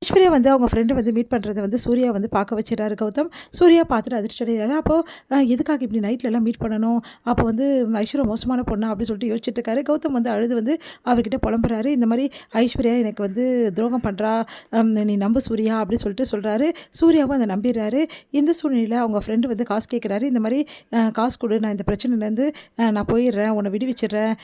ஐஸ்வர்யா வந்து அவங்க ஃப்ரெண்டு வந்து மீட் பண்ணுறத வந்து சூர்யா வந்து பார்க்க வச்சுறாரு கௌதம். சூர்யா பார்த்துட்டு அதிர்ச்சி அடைகிறாரு. அப்போ எதுக்காக இப்படி நைட்லலாம் மீட் பண்ணணும்? அப்போ வந்து ஐஸ்வர்யா மோசமான பொண்ணா அப்படின்னு சொல்லிட்டு யோசிச்சுட்டு இருக்காரு. கௌதம் வந்து அழுது வந்து அவர்கிட்ட புலம்புறாரு. இந்த மாதிரி ஐஸ்வர்யா எனக்கு வந்து துரோகம் பண்ணுறா, நீ நம்பு சூர்யா அப்படின்னு சொல்லிட்டு சொல்கிறாரு. சூர்யாவும் அதை நம்பிடுறாரு. இந்த சூழ்நிலையில் அவங்க ஃப்ரெண்டு வந்து காசு கேட்குறாரு. இந்த மாதிரி காசு கொடு, நான் இந்த பிரச்சனையிலேருந்து நான் போயிடுறேன், உன்னை விடுவிச்சிடுறேன்,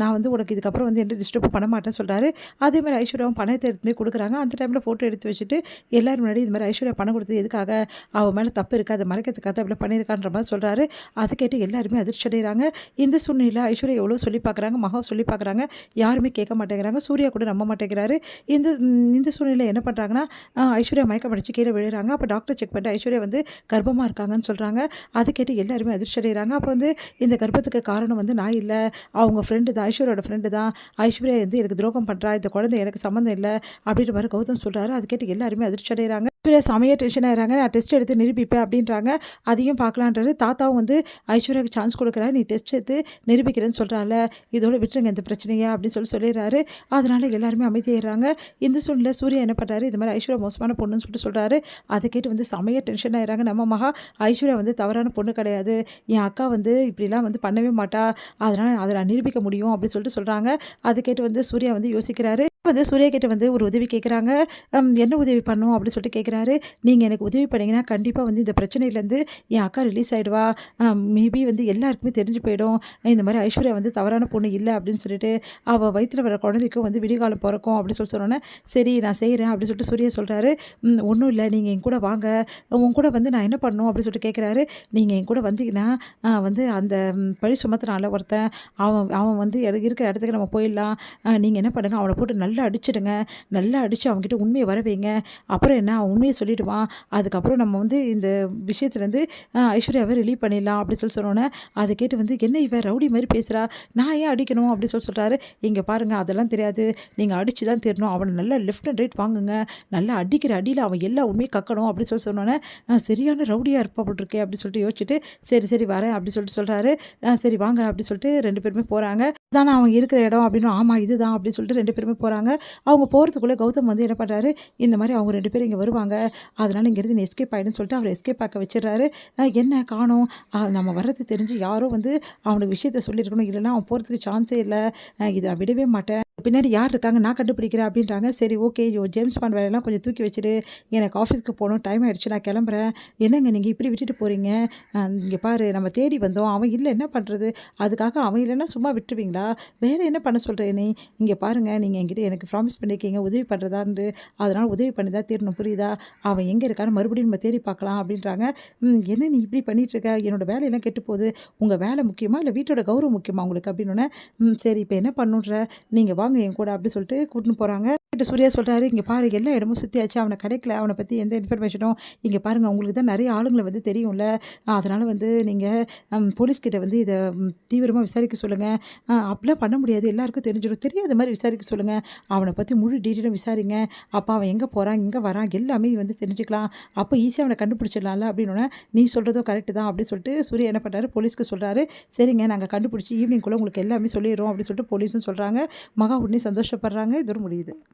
நான் வந்து உனக்கு இதுக்கப்புறம் வந்து எந்த டிஸ்டர்பும் பண்ண மாட்டேன்னு சொல்கிறாரு. அதே மாதிரி ஐஸ்வர்யாவும் பணத்தை எடுத்து போய் கொடுக்குறாங்க. அந்த டைமில் ஃபோட்டோ எடுத்து வச்சுட்டு எல்லாரும் முன்னாடி இது மாதிரி ஐஸ்வர்யா பணம் கொடுத்தது எதுக்காக, அவள் மேலே தப்பு இருக்குது, அதை மறைக்கிறதுக்காக இவ்வளோ பண்ணியிருக்கான்ற மாதிரி சொல்கிறாரு. அதை கேட்டு எல்லாருமே அதிர்ச்சி அடைகிறாங்க. இந்த சூழ்நிலையில் ஐஸ்வர்யா எவ்வளோ சொல்லி பார்க்குறாங்க, மகா சொல்லி பார்க்குறாங்க, யாருமே கேட்க மாட்டேங்கிறாங்க. சூர்யா கூட நம்ப மாட்டேங்கிறாரு. இந்த இந்த சூழ்நிலையில் என்ன பண்ணுறாங்கன்னா, ஐஸ்வர்யா மயக்கம் அடிச்சு கீழே விழுறாங்க. அப்போ டாக்டர் செக் பண்ணிட்டு ஐஸ்வர்யா வந்து கர்ப்பமாக இருக்காங்கன்னு சொல்கிறாங்க. அதை கேட்டு எல்லாருமே அதிர்ச்சி அடைகிறாங்க. அப்போ வந்து இந்த கர்ப்பத்துக்கு காரணம் வந்து நான் இல்லை, அவங்க ஃப்ரெண்டு தான், ஐஸ்வர்யோட ஃப்ரெண்டு தான், ஐஸ்வர்யா வந்து எனக்கு துரோகம் பண்ணுறா, இந்த குழந்தை எனக்கு சம்மந்தம் இல்லை அப்படின்ற மாதிரி கௌதம் சொல்கிறாரு. அது கேட்டு எல்லாருமே அதிர்ச்சி அடைகிறாங்க. ஐஸ்வர்யா செமையாக டென்ஷன் ஆகிறாங்க. நான் டெஸ்ட் எடுத்து நிரூபிப்பேன் அப்படின்றாங்க. அதையும் பார்க்கலான்றாரு. தாத்தாவும் வந்து ஐஸ்வர்யாவுக்கு சான்ஸ் கொடுக்குறாரு. நீ டெஸ்ட் எடுத்து நிரூபிக்கிறேன்னு சொல்கிறாள், இதோட விட்டுருங்க இந்த பிரச்சனையா அப்படின்னு சொல்லிடுறாரு. அதனால எல்லாருமே அமைதியாகிறாங்க. இந்த சூழ்நிலை சூர்யா என்ன பண்ணுறாரு, இது மாதிரி ஐஸ்வர்யா மோசமான பொண்ணுன்னு சொல்லிட்டு சொல்கிறாரு. அதை கேட்டு வந்து செமையாக டென்ஷன் ஆகிறாங்க. நம்ம மகா ஐஸ்வர்யா வந்து தவறான பொண்ணு கிடையாது, என் அக்கா வந்து இப்படிலாம் வந்து பண்ணவே மாட்டா, அதனால் அதை நான் நிரூபிக்க முடியும் அப்படின்னு சொல்லிட்டு சொல்கிறாங்க. அதை கேட்டு வந்து சூர்யா வந்து யோசிக்கிறாரு. வந்து சூர்யா கிட்ட வந்து ஒரு உதவி கேட்குறாங்க. என்ன உதவி பண்ணும் அப்படின்னு சொல்லிட்டு கேட்குறாரு. நீங்கள் எனக்கு உதவி பண்ணிங்கன்னா கண்டிப்பாக வந்து இந்த பிரச்சனையிலேருந்து என் அக்கா ரிலீஸ் ஆகிடுவா, மேபி வந்து எல்லாருக்குமே தெரிஞ்சு போயிடும் இந்த மாதிரி ஐஸ்வர்யா வந்து தவறான பொண்ணு இல்லை அப்படின்னு சொல்லிட்டு, அவள் வயிற்றில் வர குழந்தைக்கும் வந்து விடிகாலம் பிறக்கும் அப்படின்னு சொல்லி சொன்னோன்னே, சரி நான் செய்கிறேன் அப்படின்னு சொல்லிட்டு சூர்யா சொல்கிறாரு. ஒன்றும் இல்லை, நீங்கள் என் கூட வாங்க, உன் கூட வந்து நான் என்ன பண்ணணும் அப்படின்னு சொல்லிட்டு கேட்குறாரு. நீங்கள் என் கூட வந்தீங்கன்னா வந்து அந்த பழி சுமத்துனால ஒருத்தன், அவன் அவன் வந்து இருக்கிற இடத்துக்கு நம்ம போயிடலாம். நீங்கள் என்ன பண்ணுங்கள், அவனை போட்டு நல்லா அடிச்சிடுங்க, நல்லா அடித்து அவங்ககிட்ட உண்மையை வர வைங்க. அப்புறம் என்ன, அவன் உண்மையை சொல்லிவிடுவான், அதுக்கப்புறம் நம்ம வந்து இந்த விஷயத்துலேருந்து ஐஸ்வர்யாவை ரிலீவ் பண்ணிடலாம் அப்படி சொல்லி சொன்னோன்னே, அதை கேட்டு வந்து என்ன இவன் ரவுடி மாதிரி பேசுகிறா, நான் ஏன் அடிக்கணும் அப்படி சொல்கிறாரு. இங்கே பாருங்கள், அதெல்லாம் தெரியாது, நீங்கள் அடித்து தான் தெரியணும், அவனை நல்லா லெஃப்ட் அண்ட் ரைட் வாங்குங்க, நல்லா அடிக்கிற அடியில் அவன் எல்லா உண்மையை கக்கணும் அப்படி சொன்னோன்னே, சரியான ரவுடியாக இருப்பாப்பட்டிருக்கே அப்படி சொல்லிட்டு யோசிச்சுட்டு, சரி சரி வரேன் அப்படி சொல்கிறாரு. சரி வாங்க அப்படி சொல்லிட்டு 2 பேருமே போகிறாங்க. தானே அவங்க இருக்கிற இடம் அப்படின்னு, ஆமாம் இதுதான் அப்படின்னு சொல்லிட்டு 2 பேருமே போகிறாங்க. அவங்க போகிறதுக்குள்ளே கௌதம் வந்து என்ன பண்ணுறாரு, இந்த மாதிரி அவங்க 2 பேரும் இங்கே வருவாங்க, அதனால் இங்கேருந்து நீ எஸ்கேப் ஆகிடுன்னு சொல்லிட்டு அவர் எஸ்கேப் ஆக்க வச்சிடறாரு. என்ன காணோம், நம்ம வர்றது தெரிஞ்சு யாரோ வந்து அவனுக்கு விஷயத்த சொல்லியிருக்கணும், இல்லைன்னா அவன் போகிறதுக்கு சான்ஸே இல்லை, இதை நான் விடவே மாட்டேன், பின்னாடி யார் இருக்காங்க நான் கண்டுபிடிக்கிறேன் அப்படின்றாங்க. சரி ஓகே, ஜேம்ஸ் பாண்ட் வேலையெல்லாம் கொஞ்சம் தூக்கி வச்சுட்டு எனக்கு ஆஃபீஸ்க்கு போகணும், டைம் ஆகிடுச்சு, நான் கிளம்புறேன். என்னங்க நீங்கள் இப்படி விட்டுட்டு போகிறீங்க, இங்கே பாரு நம்ம தேடி வந்தோம், அவன் இல்லை என்ன பண்ணுறது, அதுக்காக அவன் இல்லைன்னா சும்மா விட்டுருவீங்களா, வேறு என்ன பண்ண சொல்கிறேன் நீ, இங்கே பாருங்கள் நீங்கள் என்கிட்ட எனக்கு ப்ராமிஸ் பண்ணியிருக்கீங்க உதவி பண்ணுறதான்னு, அதனால் உதவி பண்ணி தான் தீரணும் புரியுதா, அவன் எங்கே இருக்கான்னு மறுபடியும் நம்ம தேடி பார்க்கலாம் அப்படின்றாங்க. என்ன நீ இப்படி பண்ணிகிட்ருக்க, என்னோடய வேலையெல்லாம் கெட்டு போகுது, உங்கள் வேலை முக்கியமா இல்லை வீட்டோட கௌரவம் முக்கியமா உங்களுக்கு அப்படின்னோடனே, சரி இப்போ என்ன பண்ணுன்ற, நீங்கள் வாங்க என் கூட அப்படி சொல்லிட்டு கூட்டின்னு போகிறாங்க. சூர்யா சொல்கிறாரு, இங்கே பாரு எல்லா இடமும் சுற்றியாச்சு, அவனை கிடைக்கல, அவனை பற்றி எந்த இன்ஃபர்மேஷனும், இங்கே பாருங்கள் உங்களுக்கு தான் நிறைய ஆளுங்களை வந்து தெரியும்ல, அதனால் வந்து நீங்கள் போலீஸ்கிட்ட வந்து இதை தீவிரமாக விசாரிக்க சொல்லுங்கள், அப்படிலாம் பண்ண முடியாது, எல்லாருக்கும் தெரிஞ்சிடும், தெரியாத மாதிரி விசாரிக்க சொல்லுங்கள், அவனை பற்றி முழு டீட்டெயிலும் விசாரிங்க, அப்போ அவன் எங்கே போகிறான் எங்கே வரான் எல்லாமே வந்து தெரிஞ்சுக்கலாம், அப்போ ஈஸியாக அவனை கண்டுபிடிச்சிடலாம்ல அப்படின்னோடனே, நீ சொல்கிறதும் கரெக்டு தான் அப்படின்னு சொல்லிட்டு சூர்யா என்ன பண்ணுறாரு, போலீஸ்க்கு சொல்கிறாரு. சரிங்க நாங்கள் கண்டுபிடிச்சி ஈவினிங்குள்ளே உங்களுக்கு எல்லாமே சொல்லிடுறோம் அப்படின்னு சொல்லிட்டு போலீஸும் சொல்கிறாங்க. மகா உடனே சந்தோஷப்படுறாங்க. இதோட முடியுது.